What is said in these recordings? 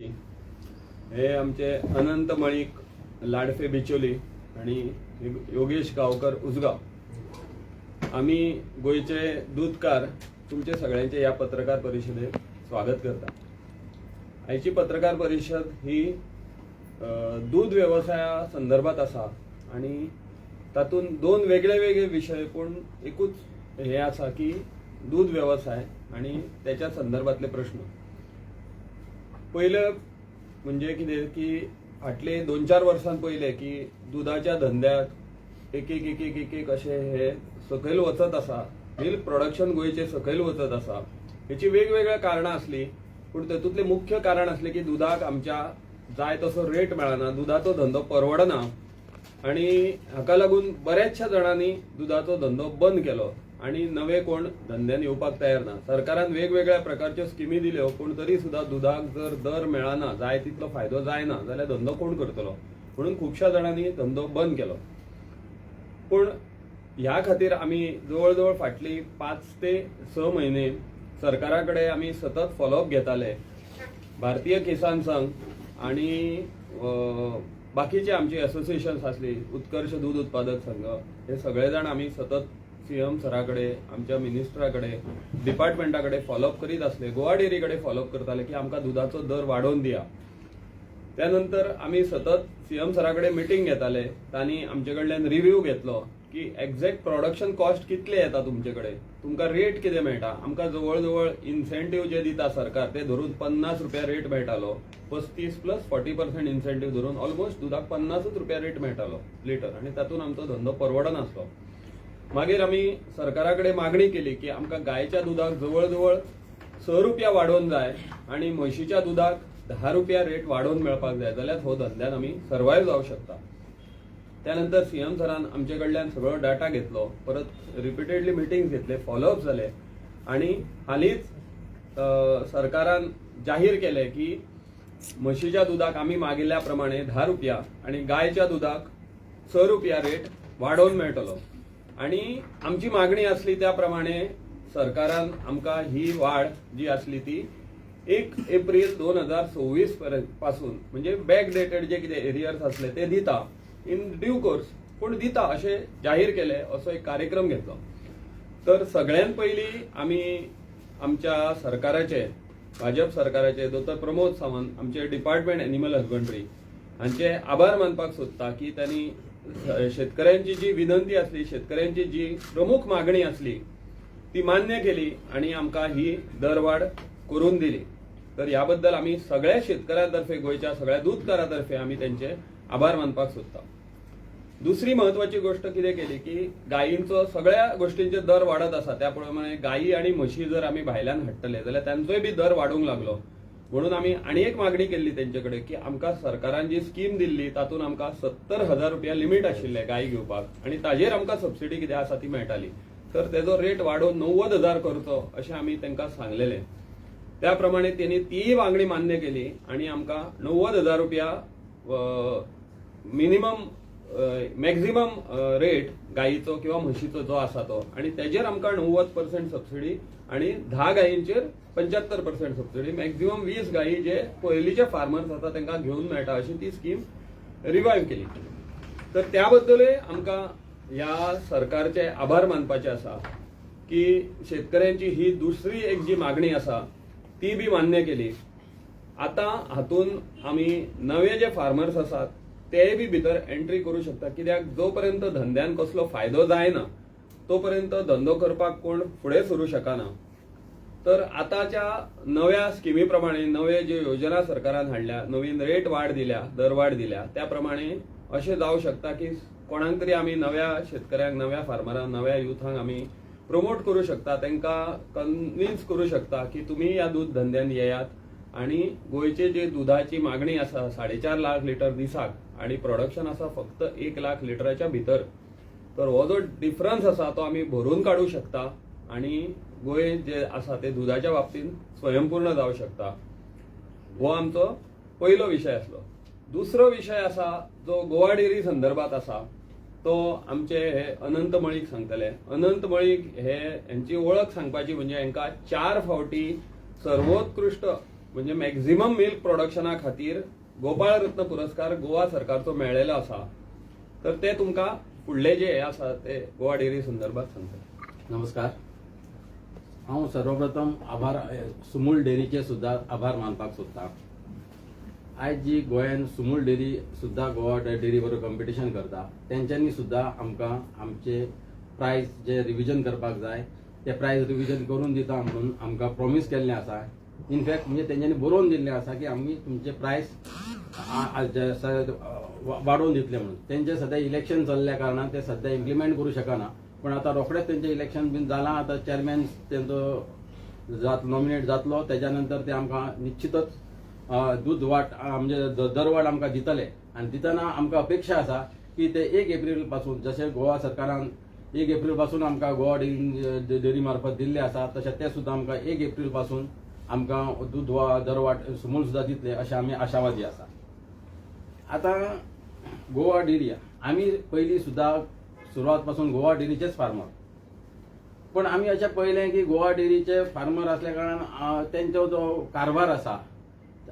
हे आमचे अनंत मळीक लाडफे बिचोली आणि योगेश गावकर उसगाव आम्ही गोयचे दूधकार तुमचे सगळ्यांचे या पत्रकार परिषदेत स्वागत करता। आयची पत्रकार परिषद ही दूध व्यवसाया संदर्भात असा आणि तातून दोन वेगळे वेगळे विषय पण एकूच हे असा की दूध व्यवसाय आणि त्याच्या संदर्भातले प्रश्न। पहिलं म्हणजे कितें की फाटले 2-4 वर्सां पहिले की दुधाच्या धंद्यात एक असे हे सकयल वचत असा, मिल्क प्रोडक्शन गोयचे सकयल वचत असा। हेची वेगवेगळ्या कारणां असली पण तातूंतले मुख्य कारण असले की दुधाक आमच्या जाय तसो रेट मेळना, दुधाचो धंदो परवडना आणि हाका लागून बऱ्याचशा जणांनी दुधाचो धंदो बंद केलो आणि नवे कोण धंद्यान येवपाक तयार ना। सरकारान वेगवेगळ्या प्रकारच्यो स्किमी दिल्यो पण तरी सुद्धा दुधाक जर दर मेळना, जाय तितलो फायदो जायना जाल्यार धंदो कोण करतलो, म्हणून खुबश्या जणांनी धंदो बंद केलो। पण ह्या खातीर आमी जवळ फाटली 5 ते 6 म्हयने सरकारा कडेन आमी सतत फॉलोअप घेताले। भारतीय किसान संघ आणि बाकीचे आमचे असोसिएशन्स असली, उत्कर्ष दूध उत्पादक संघ, हे सगळे जाण आमी सतत सीएम सराकडे, आमच्या मिनिस्टराकडे, डिपार्टमेंटाकडे फॉलोअप करीत असले। गोवा डेअरीकडे फॉलोअप करताले की आमकां दुधाचो दर वाडोवन दिया। त्यानंतर आमी सतत सीएम सराकडे मिटींग घेताले, तांणी आमचे कडल्यान रिव्ह्यू घेतलो की एक्झॅक्ट प्रोडक्शन कॉस्ट कितले येता तुमचे कडेन, तुमकां रेट कितें मेळटा। आमकां जवळ इन्सेंटिव्ह जे दिता सरकार ते धरून 50 रुपया रेट मेळटालो, 35 + 40% इन्सेंटिव्ह धरून ऑलमोस्ट दुधाक 50 रुपया रेट मेळटालो लिटर, आणि तातूंत आमचो धंदो परवडनासलो। मागीर आमी सरकाराकडे मागणी केली की आमकां गायच्या दुधाक जवळ 6 रुपया वाडोवन जाय आणि म्हशीच्या दुधाक 10 रुपया रेट वाडोवन मेळपाक जाय, जाल्यार हो धंद्यान आमी सर्वायव्ह जावं शकता। त्यानंतर सीएम सरान आमचे कडल्यान सगळो डाटा घेतलो, परत रिपिटेडली मिटिंग्स घेतले, फॉलोअप जाले आणि हालींच सरकारान जाहीर केले की म्हशीच्या दुधाक आमी मागिल्ल्या प्रमाणे 10 रुपया आणि गायच्या दुधाक 6 रुपया रेट वाडोवन मेळटलो। आणि आमची मागणी असली त्या प्रमाणे सरकारान आमकां ही वाढ जी असली ती 1 एप्रिल 2026 पासून म्हणजे बॅक डेटेड जे कितें एरियर्स असले ते दिता इन ड्यू कोर्स, पण दिता असे जाहीर केले, असो एक कार्यक्रम घेतलो। तर सगळ्यात पयलीं आमी आमच्या सरकाराचे, भाजप सरकाराचे डॉ. प्रमोद सावंत, आमचे डिपार्टमेंट एनिमल हजबंड्री हांचे आभार मानपाक सोदता की त्यांनी शेतकऱ्यांची जी विनंती असली, शेतकऱ्यांची जी प्रमुख मागणी असली ती मान्य केली आणि आमकां ही दरवाढ करून दिली। तर याबद्दल आमी सगळ्या शेतकऱ्यांतर्फे, गोयच्या सगळ्या दूधकारांतर्फे आमी त्यांचे आभार मानपाक सोदता। दुसरी महत्वाची गोष्ट कितें केली की गायींचो सगळ्या गोष्टींचे दर वाडत असा, त्या प्रमाणे गायी आणि म्हशी जर आमी भायल्यान हाडटले जाल्यार तांचोय बी दर वाडूंक लागलो। म्हणून आमी आनी एक मागणी केल्ली तेंचेकडे की आमकां सरकारान जी स्कीम दिल्ली तातूंत आमकां 70,000 रुपया लिमीट आशिल्ले गाय घेवपाक आणि ताजेर आमकां सबसिडी कितें आसा ती मेळटाली, तर तेजो रेट वाडोवन 90,000 करचो अशें आमी तांकां सांगलेलें। त्या प्रमाणे तेणी ती मागणी मान्य केली आणि आमकां 90,000 रुपया मिनिमम मॅक्झिमम रेट गायीचो किंवा म्हशीचो जो आसा तो, आणि तेजेर आमकां 90% सबसिडी आणि 10 गायींचेर 75% सबसिडी, मॅक्झिमम 20 गायी जे पयलींचे फार्मर्स आसा तांकां घेवन मेळटा अशी ती स्कीम रिवायव्ह केली। तर त्या बद्दलूय आमकां ह्या सरकारचे आभार मानपाचे आसा की शेतकऱ्यांची ही दुसरी एक जी मागणी आसा ती बी मान्य केली। आता हातून आमी नवे जे फार्मर्स आसात ते बी भितर एंट्री करू शकता, कित्याक जोपर्यंत धंद्यान कसलो फायदो जायना तोपर्यंत धंदो करपाक कोण फुडें सरू शकना। तर आताच्या नव्या स्किमी प्रमाणे, नवे जे योजना सरकारान हाडल्या, नवीन रेट वाढ दिल्या, दरवाढ दिल्या, त्या प्रमाणे अशें जावं शकता की कोणाक तरी आमी नव्या शेतकऱ्यांक, नव्या फार्मरांक, नव्या युथांक आमी प्रमोट करू शकता, तांकां कन्विन्स करू शकता की तुमी ह्या दूध धंद्यान येयात आणि गोयचे जे दुधाची मागणी आसा 4.5 लाख लिटर दिसाक आणि प्रोडक्शन आसा फक्त 1 लाख लिटराच्या भितर, तर हो जो डिफरन्स आसा तो आमी भरून काडू शकता आणि गोंय जे आसा ते दुधाच्या बाबतींत स्वयंपूर्ण जावं शकता। हो आमचो पयलो विशय आसलो। दुसरो विशय आसा जो गोवा डेअरी संदर्भात आसा तो आमचे हे अनंत मळीक सांगतले। अनंत मळीक हे यांची ओळख सांगपाची म्हणजे हांकां 4 फावटी सर्वोत्कृष्ट म्हणजे मॅक्झिमम मिल्क प्रोडक्शना खातीर गोपाळ रत्न पुरस्कार गोवा सरकारचो मेळ्ळेलो आसा. तर ते तुमकां फुडले जे हे आसा ते गोवा डेअरी संदर्भात सांगता. नमस्कार. हांव सर्वप्रथम सुमूल डेअरीचे सुद्धा आभार मानपाक सोदतां. आयज जी गोंयान सुमूल डेअरी सुद्धा गोवा डेअरी बरोबर कॉम्पिटिशन करता, तेंच्यांनी सुद्धा आमकां आमचे प्रायस जे रिव्हिजन करपाक जाय ते प्रायस रिव्हिजन करून दिता म्हणून आमकां प्रॉमिस केल्लें आसा. इनफॅक्ट म्हणजे तेंच्यांनी बरोवन दिल्लें आसा की आमी तुमचे प्रायस वाडोवन दितले म्हणून. तेंचे सध्या इलेक्शन चल्ल्या कारणान ते सध्या इम्प्लिमेंट करूं शकना. पण आता रोखडेच तेंचे इलेक्शन बीन जालां. आता चेअरमॅन तेंचो नॉमिनेट जातलो, त्याच्या नंतर ते आमकां निश्चितच दूध वाट म्हणजे दरवाड आमकां दितले. आनी दितना आमकां अपेक्षा आसा की ते 1 एप्रिल पासून जशें गोवा सरकारान 1 एप्रिल पासून आमकां गोवा डेअरी मार्फत दिल्ले आसा, तशें ते सुद्धा आमकां 1 एप्रिल पासून आमकां दूध दरवाड सुमूल सुद्धा दितले अशें आमी आशावादी आसा. आता गोवा डेअरी आमी पयलीं सुद्धा सुरवात पासून गोवा डेअरीचेच फार्मर. पण आमी अशें पळयलें की गोवा डेअरीचे फार्मर असल्या कारणान तेंचो जो कारभार आसा,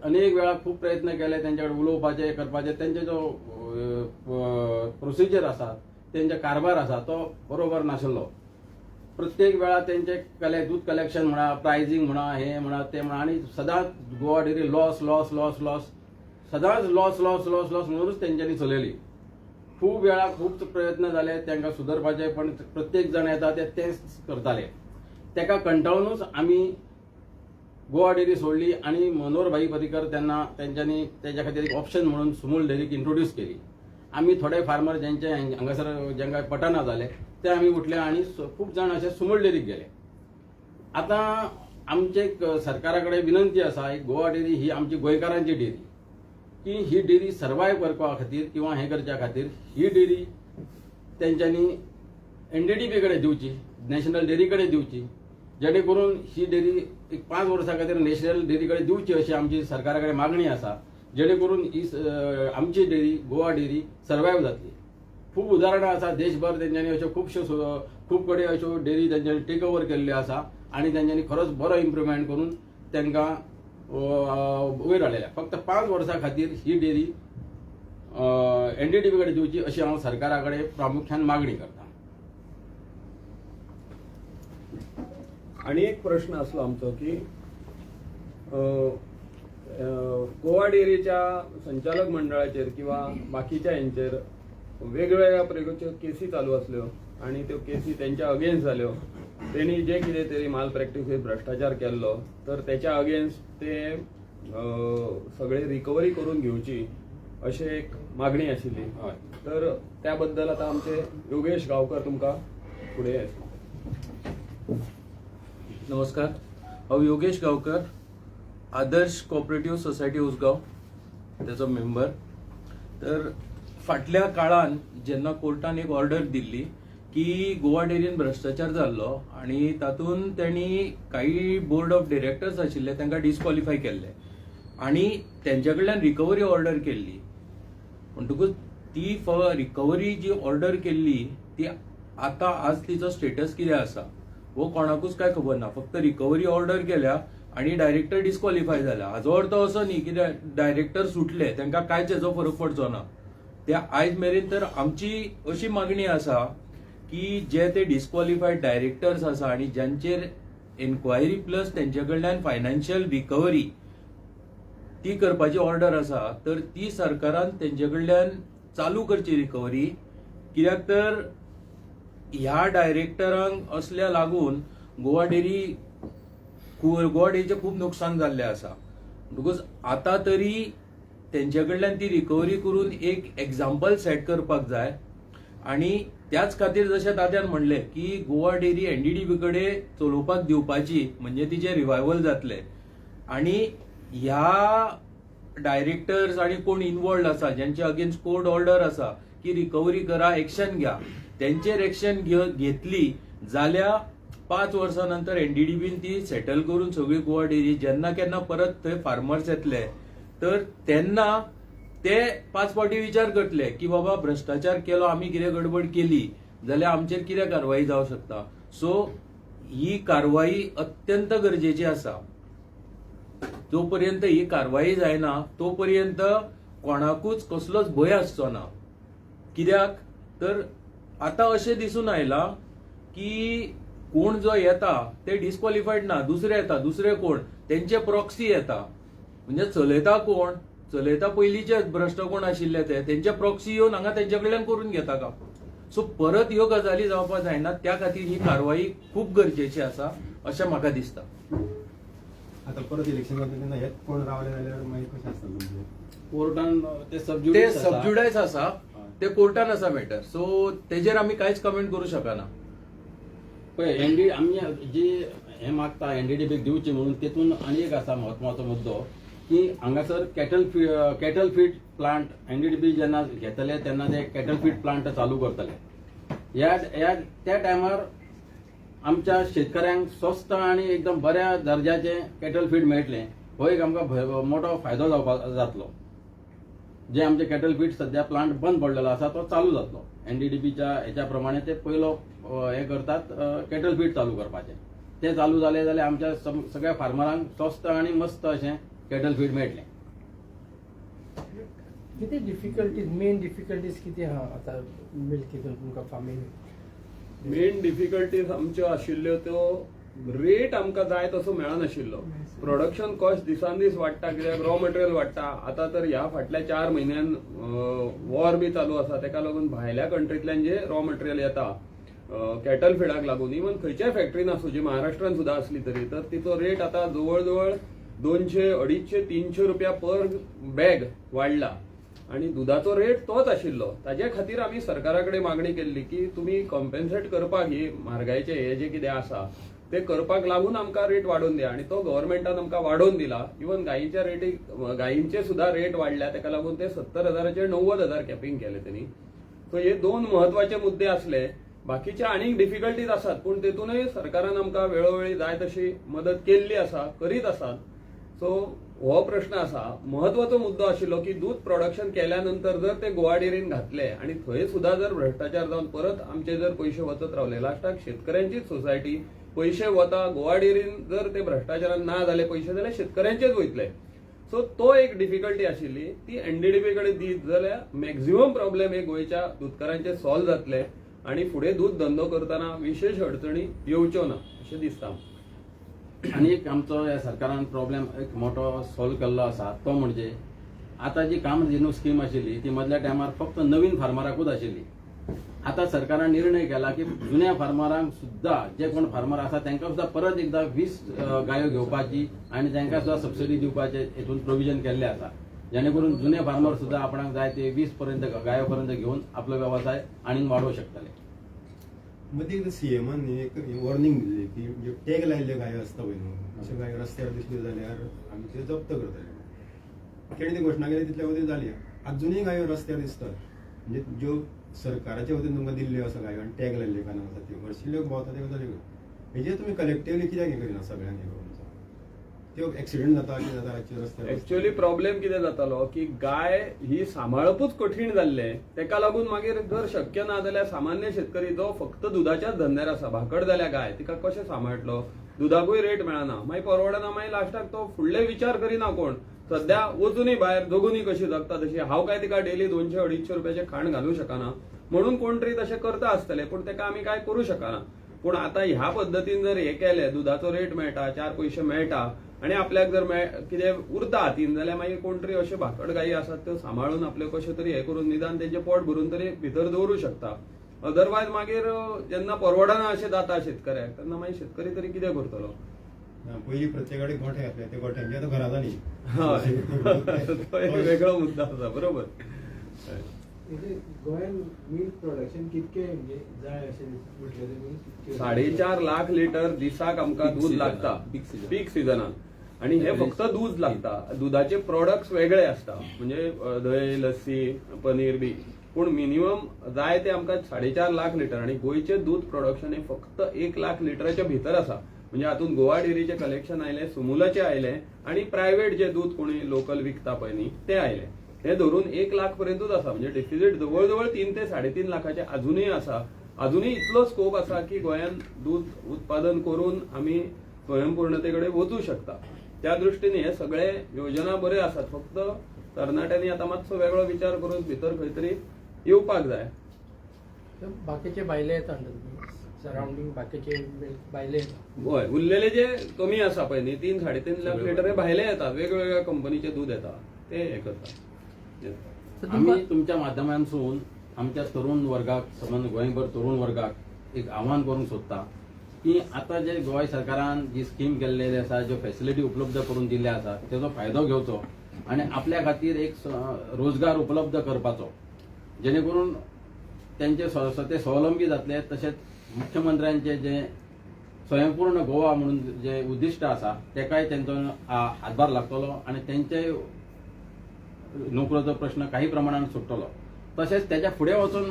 अनेक वेळा खूप प्रयत्न केले तेंचे कडेन उलोवपाचे करपाचे. तेंचे जो प्रोसिजर आसा, तेंचे कारभार आसा तो बरोबर नाशिल्लो. प्रत्येक वेळा तेंचे दूध कलेक्शन म्हणा, प्रायझींग म्हणा, हे म्हणा ते म्हणा, आणि सदांच Goa dairy loss loss loss loss सदांच लॉस लॉस लॉस लॉस म्हणूनच तेंच्यांनी चलयली. खूप वेळा खूप प्रयत्न जाले तांकां सुदारपाचे, पण प्रत्येक जण येता तेच करताले. ताका कंटाळूनच आमी गोवा डेअरी सोडली आणि मनोहर भाई पर्रीकर तेंच्यांनी तेच्या खातीर एक ऑप्शन म्हणून सुमूल डेअरीक इंट्रोड्यूस केली. आमी थोडे फार्मर ज्यांचे हांगासर जांकां पटना जाले ते आमी उठले आणि खूप जण असे सुमूल डेअरीक गेले. आता आमचे सरकारा कडेन विनंती आसा, एक गोवा डेअरी ही आमची गोंयकारांची डेअरी, की ही डेअरी सर्वायव करपा खातीर किंवा हे करच्या खातीर ही डेअरी तेंच्यांनी NDDP कडेन दिवची, नॅशनल डेअरी कडेन दिवची, जेणे करून ही डेअरी एक 5 वर्सां खातीर नॅशनल डेअरी कडेन दिवची अशी आमची सरकारा कडेन मागणी आसा. जेणे करून ही आमची डेअरी गोवा डेअरी सर्वायव जातली. खूप उदाहरणां आसा देशभर तेंच्यांनी अश्यो खूप कडेन अश्यो डेअरी तेंच्यांनी टेक ओव्हर केल्ल्यो आसा आणि तेंच्यांनी खरोच बरो इम्प्रुवमेंट करून तांकां वयर हाडलेल्या. फक्त 5 वर्सां खातीर ही डेअरी NDDP कडेन दिवची अशी हांव सरकारा कडेन प्रामुख्यान मागणी करतां. आणि एक प्रश्न असलो आमचो की गोवा डेअरीच्या संचालक मंडळाचेर किंवा बाकीच्या यांचेर वेगवेगळ्या प्रकारच्यो केसी चालू असल्यो आणि त्यो केसी तेंच्या अगेन्स्ट जाल्यो. त्यांनी जे कितें तरी माल प्रॅक्टिसीस भ्रष्टाचार केल्लो तर त्याच्या अगेन्स्ट ते सगळे रिकवरी करून घेवची अशी एक मागणी आशिल्ली. तर त्याबद्दल आता आमचे योगेश गावकर तुमकां फुडें. नमस्कार. हांव योगेश गावकर, आदर्श कोऑपरेटिव्ह सोसायटी उसगांव त्याचो मेंबर. तर फाटल्या काळान जेन्ना कोर्टान एक ऑर्डर दिल्ली की गोवा डेअरीन भ्रष्टाचार जाल्लो आणि तातूंत त्यांनी काही बोर्ड ऑफ डिरेक्टर्स आशिल्ले तांकां डिस्क्वॉलिफाय केल्ले आणि तेंच्या कडल्यान रिकवरी ऑर्डर केल्ली. म्हणटकूच ती रिकवरी जी ऑर्डर केल्ली ती आता आज तिचो स्टेटस कितें आसा वो कोणाकूच काय खबर ना. फक्त रिकवरी ऑर्डर केल्या आणि डायरेक्टर डिस्क्वॉलिफाय जाला. हाजो अर्थ असो न्ही की डायरेक्टर सुटले तांकां कांयच हेजो फरक पडचो ना. ते आयज मेरेन तर आमची अशी मागणी आसा की जे ते डिस्क्वॉलिफायड डायरेक्टर्स आसा आणि ज्यांचेर एन्क्वायरी प्लस तेंचे कडल्यान फायनान्शियल रिकवरी ती करपाची ऑर्डर आसा, तर ती सरकारान तेंचे कडल्यान चालू करची रिकवरी. कित्याक तर ह्या डायरेक्टरांक असल्या लागून गोवा डेअरीचें खूप नुकसान जाल्लें आसा. बिकॉज आता तरी तेंचे कडल्यान ती रिकवरी करून एक एक्झाम्पल सेट करपाक जाय. आणि त्याच खातीर जशें तात्यान म्हणलें की गोवा डेअरी NDDP कडेन चलोवपाक दिवपाची, म्हणजे तिचे रिवायवल जातले. आणि ह्या डायरेक्टर्स आणि कोण इन्वॉल्ड आसा ज्यांचे अगेन्स्ट कोर्ट ऑर्डर आसा की रिकवरी करा, एक्शन घ्या, त्यांचेर एक्शन घेतली जाल्यार 5 वर्सां नंतर NDDPन ती सेटल करून सगळी गोवा डेअरी जेन्ना केन्ना परत थंय फार्मर्स येतले तर तेन्ना ते 5 फावटी विचार करतले की बाबा भ्रष्टाचार केलो, आमी कितें गडबड केली जाल्यार आमचेर कितें कारवाई जावं शकता. सो ही कारवाई अत्यंत गरजेची आसा. जोपर्यंत ही कारवाई जायना तोपर्यंत कोणाकूच कसलोच भंय आसचो ना. कित्याक तर आता अशें दिसून आयला की कोण जो येता ते डिस्क्वॉलिफायड ना, दुसरे येता, दुसरे कोण तेंचे प्रॉक्सी येता. म्हणजे चलयता कोण, चलयता पयलींचे भ्रश्ट कोण आशिल्ले तेंचे प्रॉक्सी येवन हांगा तेंचे कडल्यान करून घेता का. सो परत ह्यो गजाली जावपाक जायना, त्या खातीर ही कारवाई खूप गरजेची आसा अशें म्हाका दिसता. आता परत इलेक्शन जाता तेन्ना हेच कोण रावले जाल्यार मागीर कशें आसता तुमचें? कोर्टान ते ते सबज्युडिस सबज्युडायस आसा, ते कोर्टान आसा मॅटर. सो तेजेर आमी कांयच कमेंट करूं शकना. पळय आमी जी हे मागता एनडीडीबीक दिवची म्हणून तेतून आनी एक आसा म्हत्वाचो मुद्दो की हांगासर कॅटल फीड प्लांट एनडीडीबी जेन्ना घेतले तेन्ना ते कॅटल फीड प्लांट चालू करतले. त्या टायमार आमच्या शेतकऱ्यांक स्वस्त आणि एकदम बऱ्या दर्जाचे कॅटल फीड मेळटले. हो एक आमकां मोठो फायदो जातलो. जे आमचे कॅटल फीड सध्या प्लांट बंद पडलेलो आसा तो चालू जातलो. एनडीडीबीच्या हेच्या प्रमाणे ते पयलो हे करतात कॅटल फीड चालू करपाचे. ते चालू जाले जाल्यार आमच्या सगळ्या फार्मरांक स्वस्त आणि मस्त अशें कॅटल फीड मेळटलें. कितें डिफिकल्टीज, मेन डिफिकल्टीज कितें आहा आतां मिल्कीतून तुमकां फार्मींग? मेन डिफिकल्टीज आमच्यो आशिल्ल्यो त्यो रेट आमकां जाय तसो मेळनाशिल्लो. प्रोडक्शन कॉस्ट दिसान दीस वाडटा, कित्याक रॉ मटेरियल वाडटा. आतां तर ह्या फाटल्या 4 म्हयन्यान वॉर बी चालू आसा, तेका लागून भायल्या कंट्रींतल्यान जे रॉ मटेरियल येता कॅटल फिडाक लागून, इवन खंयच्याय फॅक्टरीन आसूं जी महाराष्ट्रान सुद्धा असली तरी, तर तिचो रेट आता जवळ जवळ 200, 250, 300 रुपया पर बॅग वाडला. आणि दुधाचो रेट तोच आशिल्लो. ताजे खातीर आमी सरकारा कडेन मागणी केल्ली की तुमी कॉम्पेन्सेट करपाक ही म्हारगायेचे हे जे कितें आसा ते करपाक लागून आमकां रेट वाडोवन दिया. आणि तो गव्हर्नमेंटान आमकां वाडोवन दिला. इवन गायीच्या रेटीक, गायींचे सुद्धा रेट वाडल्या, तेका लागून ते 70,000 90,000 कॅपिंग केले त्यांनी. सो हे 2 महत्वाचे मुद्दे असले. बाकीचे आनीक डिफिकल्टीज आसात, पूण तेतूनय सरकारान आमकां वेळोवेळी जाय तशी मदत केल्ली आसा, करीत आसात. सो हो प्रश्न आसा. महत्वाचो मुद्दो आशिल्लो की दूध प्रोडक्शन केल्यानंतर जर ते गोवा डेअरीन घातले आणि थंय सुद्धा जर भ्रष्टाचार जावन परत आमचे जर पैसे वचत रावले, लास्टाक शेतकऱ्यांचीच सोसायटी पैसे वता. गोवा डेअरीन जर ते भ्रष्टाचारान ना जाले पैसे, जाल्यार शेतकऱ्यांचेच वयतले. सो तो एक डिफिकल्टी आशिल्ली. ती एनडीडीबी कडेन दीत जाल्यार मॅक्झिमम प्रॉब्लेम हे गोंयच्या दूधकारांचे सॉल्व जातले आणि फुडें दूध धंदो करतना विशेष अडचणी येवच्यो ना अशें दिसता. आणि एक आमचो ह्या सरकारान प्रॉब्लेम एक मोठो सॉल्व केल्लो आसा, तो म्हणजे आता जी काम रिन्यू स्कीम आशिल्ली ती मधल्या टायमार फक्त नवीन फार्मराकूच आशिल्ली. आता सरकारान निर्णय केला की जुन्या फार्मरांक सुद्धा, जे कोण फार्मर आसा तांकां सुद्धा परत एकदा 20 गायो घेवपाची आणि तांकां सुद्धा सबसिडी दिवपाचे हेतून प्रोविजन केल्ले आसा. जेणे करून जुने फार्मर सुद्धा आपणाक जाय ते 20 पर्यंत गायोपर्यंत घेऊन आपलो व्यवसाय आनीक वाडोवं शकतले. मदीं सीएमान एक वॉर्निंग दिल्ली की जे टॅग लायिल्ल्यो गायो आसता पळय न्हू, अश्यो गायो रस्त्यार दिसल्यो जाल्यार आमी त्यो जप्त करतले. तेणी ती घोशणा केली, तितल्या वतीन जाली. अजुनूय गायो रस्त्यार दिसतात, म्हणजे ज्यो सरकाराच्या वतीन तुमकां दिल्ल्यो आसा गायो आनी टॅग लायिल्ल्यो गायो आसा त्यो हरशिल्ल्यो भोंवता त्यो गजाली. हेजेर तुमी कलेक्टिवली कित्याक हे करिना सगळ्यांक हे करून? त्यो एक्सिडेंट जाता, कितें जाता रातचे रस्त्यार? एक्चुअली प्रॉब्लेम कितें जातालो की गाय ही सांबाळपूच कठीण जाल्ले. तेका लागून मागीर जर शक्य ना जाल्यार सामान्य शेतकरी जो फक्त दुधाच्याच धंद्यार आसा, भाकड जाल्या गाय, तिका कशें सांबाळटलो? दुधाकूय रेट मेळना, मागीर परवडना. मागीर लास्टाक तो फुडले विचार करिना कोण. सध्या वचूनय भायर जगूनय कशी जगता तशी. हांव काय तिका डेली 200-250 रुपयाचे खाण घालूंक शकना, म्हणून कोण तरी तशें करता आसतले, पूण तेका आमी काय करूं शकना. पूण आतां ह्या पद्दतीन जर हे केले, दुधाचो रेट मेळटा, 4 पयशे मेळटा आणि आपल्याक जर कितें उरता हातीन, जाल्यार मागीर कोण तरी अश्यो भाकड गायी आसात त्यो सांबाळून आपले कशें तरी हे करून निदान तेंचें पोट भरून तरी भितर दवरूं शकता. अदरवायज मागीर जेन्ना परवडना अशें जाता शेतकऱ्याक, तेन्ना मागीर शेतकरी तरी कितें करतलो? पयलीं प्रत्येकाकडे गोठे घातले, ते गोठ्यांची आतां घरां जालीं. तो एक वेगळो मुद्दो आसा. बरोबर. गोंयान मिल्क प्रोडक्शन कितके म्हणजे जाय अशें म्हटलें तुमी? 4.5 लाख लिटर दिसाक आमकां दूध लागता पीक सिजनान. आणि हे फक्त दूध लागता. दुधाचे प्रोडक्ट्स वेगळे असता, म्हणजे दही, लस्सी, पनीर बी. पूण मिनिमम जाय ते आमकां 4.5 लाख लिटर. आणि गोंयचे दूध प्रोडक्शन हे फक्त 1 लाख लिटराच्या भितर आसा. म्हणजे हातून गोवा डेअरीचे कलेक्शन आयले, सुमुलाचे आयले आणि प्रायव्हेट जे दूध कोणी लोकल विकता पळय न्ही ते आयले. हे धरून 1 लाख पर्यंतूच आसा. म्हणजे डेफिसिट जवळ 3 ते 3.5 लाखाचे अजूनही आसा. अजूनही इतलो स्कोप आसा की गोंयान दूध उत्पादन करून आमी स्वयंपूर्णतेकडे वचू शकता. त्या दृष्टीने हे सगळे योजना बऱ्यो आसात, फक्त तरणाट्यांनी आता मातसो वेगळो विचार करून भितर खंय तरी येवपाक जाय. तर बाकीचे भायले येतात सराउंडिंग बाकीचे भायले येतात. होय, उरलेले जे कमी आसा पळय न्ही 3-3.5 लाख लिटर हे भायले येतात, वेगवेगळ्या कंपनीचे दूध येता ते हे करतात. आम्ही तुमच्या माध्यमांसून आमच्या तरुण वर्गाक समज गोंयभर तरुण वर्गाक एक आव्हान करूंक सोदता की आता जे गोंय सरकारान जी स्कीम केल्लेली आसा, ज्यो फॅसिलिटी उपलब्ध करून दिल्ले आसा तेजो फायदो घेवचो आणि आपल्या खातीर एक रोजगार उपलब्ध करपाचो, जेणे करून त्यांचे ते स्वावलंबी जातले. तशेंच मुख्यमंत्र्यांचे जे स्वयंपूर्ण गोवा म्हणून जे उद्दिष्ट आसा तेकाय तेंचो हातभार लागतलो आणि तेंचे नोकरेचो प्रश्न काही प्रमाणात सुटतलो. तशेंच त्याच्या फुडें वचून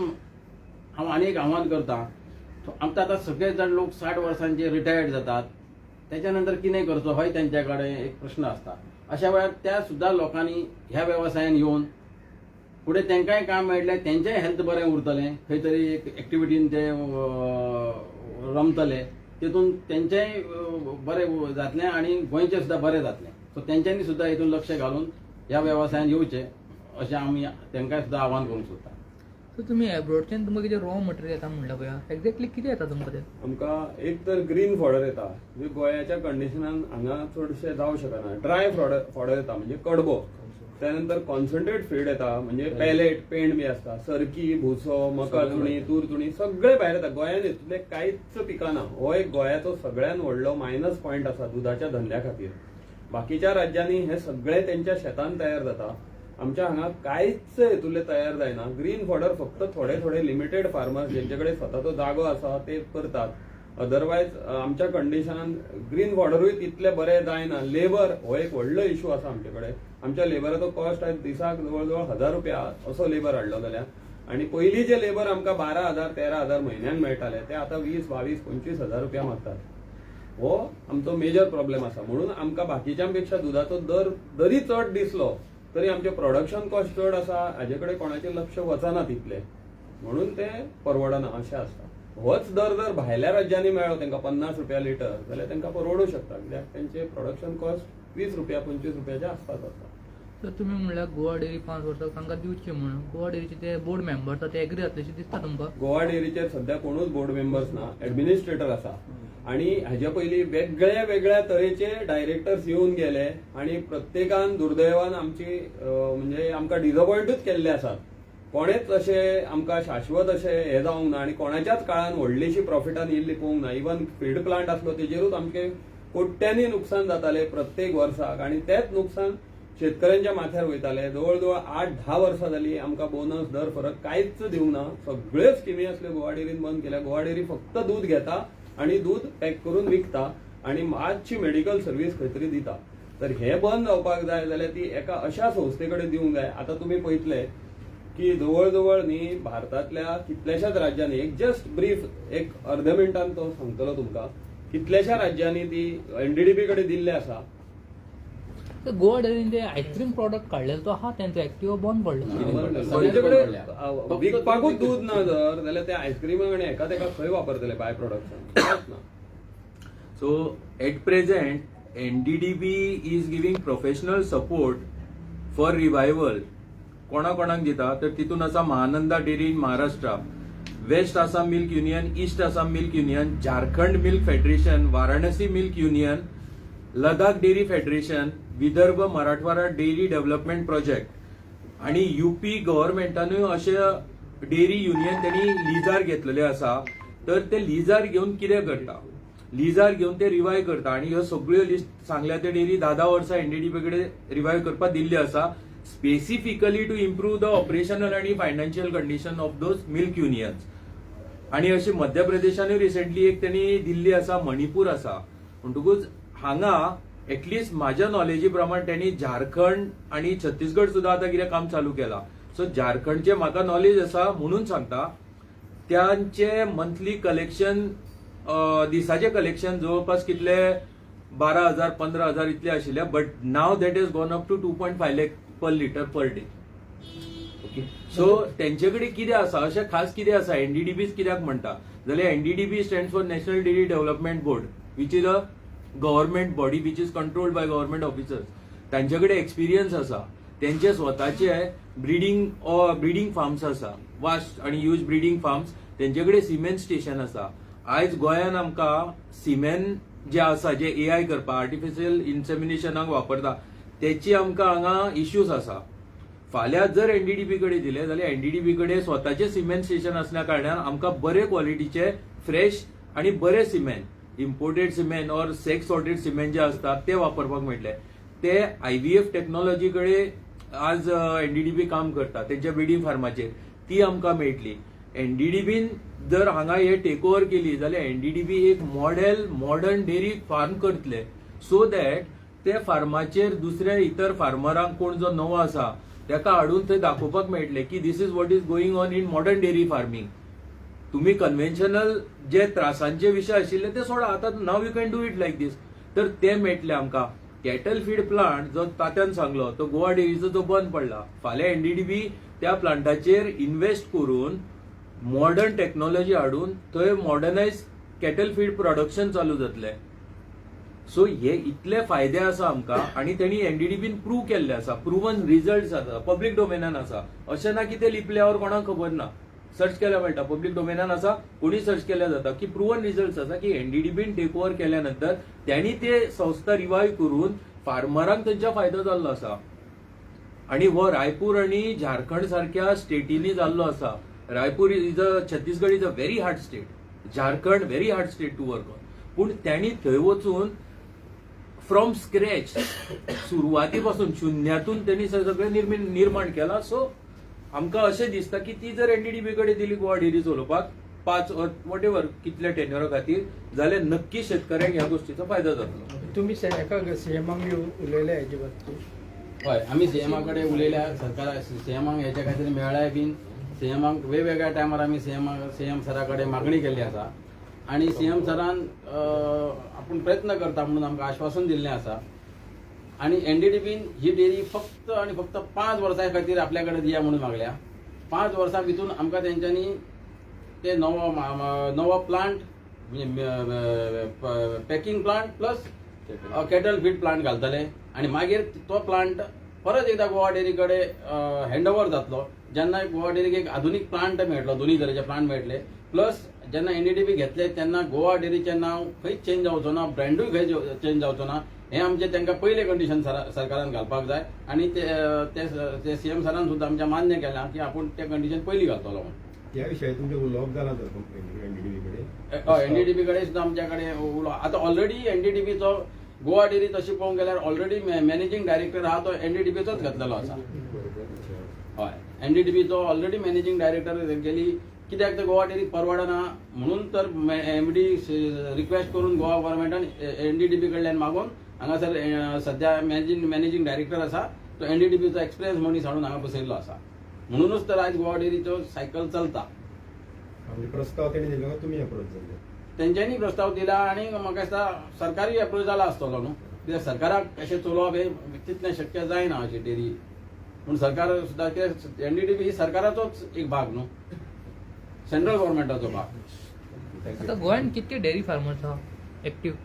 हांव आनी एक आव्हान करता, आमकां आतां सगळे जाण लोक 60 वर्सांचे रिटायर्ड जातात, त्याच्या नंतर कितें करचो होय तेंच्या कडेन एक प्रश्न आसता. अशा वेळार त्या सुद्धा लोकांनी ह्या वेवसायान येवन फुडें तेंकाय काम मेळटलें, तेंचेय हेल्थ बरें उरतलें, खंय तरी एक एक्टिविटीन ते रमतले, तेतून तेंचेय बरें जातलें आणि गोंयचें सुद्धा बरें जातलें. सो तेंच्यांनी सुद्धा हितून लक्ष घालून ह्या वेवसायान येवचें अशें आमी तेंकाय सुद्धा आव्हान करूंक सोदता. सो तुमी एब्रोडच्यान तुमकां कितें रॉ मटेरियल येता म्हणटा पळय, एक्झॅक्टली कितें येता तुमकां ते? आमकां एक तर ग्रीन फॉडर येता, जे गोंयाच्या कंडिशनान हांगा चडशे जावं शकना. ड्राय फॉडर येता म्हणजे कडबो, त्यानंतर कॉन्सन्ट्रेट फीड येता म्हणजे पॅलेट पेंड बी आसता, सरकी, भुसो, मका चुणी, तूर चुणी सगळे भायर येता. गोंयान इतले कांयच पिकाना. हो एक गोंयाचो सगळ्यात व्हडलो मायनस पॉयंट आसा दुधाच्या धंद्या खातीर. बाकीच्या राज्यांनी हे सगळे त्यांच्या शेतान तयार जाता, आमच्या हांगा कांयच हेतुले तयार जायना. ग्रीन फॉडर फक्त थोडे थोडे लिमिटेड फार्मर्स जेंचे कडेन स्वताचो जागो आसा ते करतात. अदरवायज आमच्या कंडिशनान ग्रीन फॉडरूय तितले बरें जायना. लेबर हो एक व्हडलो इश्यू आसा आमचे कडेन. आमच्या लेबराचो कॉस्ट आज दिसाक जवळ 1000 रुपया असो लेबर हाडलो जाल्यार, आणि पयलीं जे लेबर आमकां 12,000-13,000 म्हयन्यान मेळटाले ते आतां 20,000-22,000-25,000 रुपया मागतात. हो आमचो मेजर प्रॉब्लेम आसा. म्हणून आमकां बाकीच्यां पेक्षा दुधाचो दर जरी चड दिसलो तरी आमचे प्रोडक्शन कॉस्ट चड आसा, हाजे कडेन कोणाचें लक्ष वचना तितले, म्हणून ते परवडना अशें आसता. होच दर जर भायल्या राज्यांनी मेळ्ळो तांकां 50 रुपया लिटर जाल्यार तांकां परवडूं शकता, कित्याक तेंचे प्रोडक्शन कॉस्ट 20 रुपया 25 रुपयाचे आसपास आसता. तर तुमी म्हणल्यार गोवा डेअरी 5 वर्सां तांकां दिवचे म्हणून गोवा डेअरीचे ते बोर्ड मेंबर आसा ते एग्री जातलेशें दिसता तुमकां? गोवा डेअरीचेर सध्या कोणूच बोर्ड मेंबर्स ना, एडमिनिस्ट्रेटर आसा. आणि हाज्या पयलीं वेगळ्या वेगळ्या तरेचे डायरेक्टर्स येवन गेले आणि प्रत्येकान दुर्दैवान आमची म्हणजे आमकां डिसअपॉयंटूच केल्ले आसात. कोणेच अशें आमकां शाश्वत अशें हे जावंक ना आणि कोणाच्याच काळान व्हडलीशी प्रॉफिटान येयल्ली पळोवंक ना. इवन फीड प्लांट आसलो तेजेरूच आमचे कोट्यांनी नुकसान जाताले प्रत्येक वर्साक, आणि तेच नुकसान शेतकऱ्यांच्या माथ्यार वयताले. जवळ जवळ 8-10 वर्सां जाली आमकां बोनस दर फरक कांयच दिवंक ना. सगळ्यो स्किमी असल्यो गोवा डेअरीन बंद केल्या. गोवा डेअरी फक्त दूध घेता आणि दूध पॅक करून विकता आणि मातशी मेडिकल सर्व्हिस खंय तरी दिता. तर हे बंद जावपाक जाय जाल्यार ती एका अशा संस्थे कडेन दिवंक जाय. आता तुम्ही पळयतले की जवळ जवळ न्ही भारतातल्या कितल्याशाच राज्यांनी, एक जस्ट ब्रीफ एक अर्ध्या मिनटान तो सांगतलो तुमकां, कितल्याशा राज्यांनी ती NDDP कडेन दिल्ले आसा. तर गोवा डेअरीन ते आयस्क्रीम प्रॉडक्ट काडलेलो तो आहा तेंचो एक्टिवा बंद पडलो. तेंचे कडेन विकपाकूच दूध ना जर जाल्यार ते आयस्क्रीमाक आनी एका तेका खंय वापरतले बाय प्रोडक्शन ना. So at present, NDDB is giving professional support for revival. कोणाक दिता तर तितून आसा Mahananda dairy in Maharashtra, west Assam milk union, east Assam milk union, Jharkhand milk federation, Varanasi milk union, Ladakh dairy federation, Vidarbha Marathwada dairy development project आणि UP गव्हर्नमेंटानूय अशे डेअरी युनियन त्यांनी लिजार घेतलेले आसा. तर ते लिजार घेऊन कितें करता, लिजार घेऊन ते रिवायव करता आणि ह्यो सगळ्यो लिस्ट सांगल्या ते डेअरी 10 वर्सां NDDP कडेन रिवायव करपाक दिल्ली आसा, specifically to improve the operational आणि financial condition of those milk unions. आणि अशी मध्य प्रदेशानूय रिसेंटली एक त्यांनी दिल्ली आसा, मणिपूर आसा. म्हणटकूच हांगा एटलिस्ट माझ्या नॉलेजी प्रमाण त्यांनी झारखंड आणि छत्तीसगड सुद्धा आता कितें काम चालू केला. सो झारखंडचे म्हाका नॉलेज आसा म्हणून सांगता, त्यांचे मंथली कलेक्शन दिसाचे कलेक्शन जवळपास कितले 12,000-15,000 इतले आशिल्ले, but now that is gone up to 2.5 lakh per litre per day. Okay, so तेंचे कडेन कितें आसा, अशें खास कितें आसा, NDDB कित्याक म्हणटा जाल्यार NDDB stands for national dairy development board, which is a government body which is controlled by government officers. त्यांच्याकडे एक्सपिरियन्स आसा, त्यांचे स्वतःचे ब्रिडींग फार्म्स आसा, वास्ट आणि ह्यूज ब्रिडींग फार्म्स. त्यांच्याकडे सिमेंट स्टेशन आसा. आयज गोंयान आमकां सिमेंट जे आसा, जे AI करपा, आर्टिफिशियल इन्सेमिनेशनाक वापरता, त्याची आमकां हांगा इश्यूज आसा. फाल्यां जर NDDP कडे दिले जाल्यार NDDP कडे स्वताचे सिमेंट स्टेशन असल्या कारणान आमकां बरे क्वॉलिटीचे फ्रेश आणि बरे cement, imported cement or sex sorted cement जे असतात ते वापरपाक मेळटले. ते IVF टेक्नॉलॉजी कडे आज NDDP काम करता, त्यांच्या ब्रिडींग फार्माचेर ती आमकां मेळटली. NDDPन जर हांगा हे टेक ओव्हर केली जाल्यार NDDP एक मॉडर्न डेअरी फार्म करतले, सो दॅट ते फार्माचेर दुसऱ्या इतर फार्मरांक कोण जो नवो आसा ताका हाडून थंय दाखोवपाक मेळटले की this is what is going on in modern dairy farming. तुम्ही कन्व्हेन्शनल जे त्रासांचे विशय आशिल्ले ते सोडा, आता नाव you can do it like this. तर ते मेळटले आमकां. कॅटल फीड प्लांट जो तात्यान सांगलो तो गोवा डेअरीचो जो बंद पडला, फाल्यां NDDP त्या प्लांटाचेर इन्व्हेस्ट करून मॉडर्न टेक्नॉलॉजी हाडून थंय मॉडर्नायज कॅटल फीड प्रोडक्शन चालू जातले. सो हे इतले फायदे आसा आमकां, आणि त्यांनी NDDPन प्रूव्ह केल्ले आसा, प्रुवन रिझल्ट आसा, पब्लीक डोमेनान आसा. अशें ना की ते लिपल्यावर कोणाक खबर ना, सर्च केल्यार मेळटा, पब्लीक डोमेनान आसा, कोणी सर्च केल्यार जाता की प्रुवन रिझल्ट आसा की NDDPन टेक ओव्हर केल्या नंतर त्यांनी ते संस्था रिवायव्ह करून फार्मरांक त्यांचा फायदो जाल्लो आसा. आणि हो रायपूर आणि झारखंड सारख्या स्टेटींनी जाल्लो आसा. Raipur Chhattisgarh is a very hard state, Jharkhand very hard state to work on. पूण त्यांनी थंय वचून फ्रॉम स्क्रॅच, सुरवातीपासून शून्यातून त्यांनी सगळं निर्माण केला. सो आमकां अशें दिसता की ती जर NDDP कडे दिली गोवा डेअरी चलोवपाक 5 वॉट एव्हर कितल्या टेन्युरा खातीर, जाल्यार नक्की शेतकऱ्यांक ह्या गोष्टीचो फायदो जातलो. तुम्ही एका सीएमाक उलयले हेजे बाबतींत? हय, आमी CM उलयल्या, सरकार CM हेच्या खातीर मेळ्ळाय बीन. CM वेगवेगळ्या टायमार आमी CM सरा कडेन मागणी केल्ली आसा, आणि CM सरान आपूण प्रयत्न करता म्हणून आमकां आश्वासन दिल्लें आसा. आणि NDDPन ही डेअरी फक्त आणि फक्त 5 वर्सां खातीर आपल्या कडेन दिया म्हणून मागल्या. 5 वर्सां भितून आमकां तेंच्यांनी ते नवो प्लांट म्हणजे packing plant plus cattle feed plant घालतले, आणि मागीर तो प्लांट परत एकदा गोवा डेअरी कडेन हँडओव्हर जातलो. जेन्ना गोवा डेअरीक एक आधुनीक प्लांट मेळटलो, दोन्ही तरेचे प्लांट मेळटले. प्लस जेन्ना NDDP घेतले तेन्ना गोवा डेअरीचें नांव खंयच चेंज जावचो ना, ब्रँडूय खंय चेंज जावचो ना. हे आमचे तांकां पयले कंडिशन सरकारान घालपाक जाय, आणि ते CM सरान सुद्दां आमच्या मान्य केलां की आपूण ते कंडिशन पयलीं घालतलो म्हणून. या विशयात तुमचे उलोवप जाला तर कंप्लेन NDDP कडे? हय, NDDP कडे सुद्दां आमच्या कडेन आतां ऑलरेडी NDDPचो गोवा डेअरी तशी पळोवंक गेल्यार ऑलरेडी मॅनेजिंग डायरेक्टर आहा तो NDDPचोच घातलेलो आसा. हय, NDDPचो ऑलरेडी मॅनेजिंग डायरेक्टर गेली. कित्याक तर गोवा डेअरीक परवडना म्हणून तर MD रिक्वेस्ट करून गोवा गव्हर्नमेंटान NDDP कडल्यान मागून हांगासर सध्या मॅनेजिंग डायरेक्टर आसा तो NDDPचो एक्सपिरियन्स मनीस हाडून हांगा बसयल्लो आसा. म्हणूनच तर आज गोवा डेअरीचो सायकल चलता. प्रस्ताव तेणी दिलो, तुमी अप्रोच जाल्ले? तेंच्यांनी प्रस्ताव दिला, आणि म्हाका दिसता सरकारी अप्रोच जाला आसतलो न्हू, कित्याक सरकाराक अशें चलोवप हे तितलें शक्य जायना अशी डेअरी. पूण सरकार सुद्दां NDDP ही सरकाराचोच एक भाग न्हू, सेंट्रल गव्हर्नमेंटाचो भाग. आता गोंयान कितके डेअरी फार्मर्स आहा active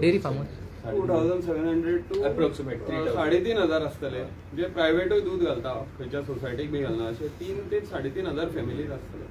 dairy farmers? 2700 to Approximate 3000. 3500 असतले, जे प्रायव्हेटूय दूध घालता, खंयच्या सोसायटीक बी घालना, अशे 3 ते 3500 फॅमिलीज असतले.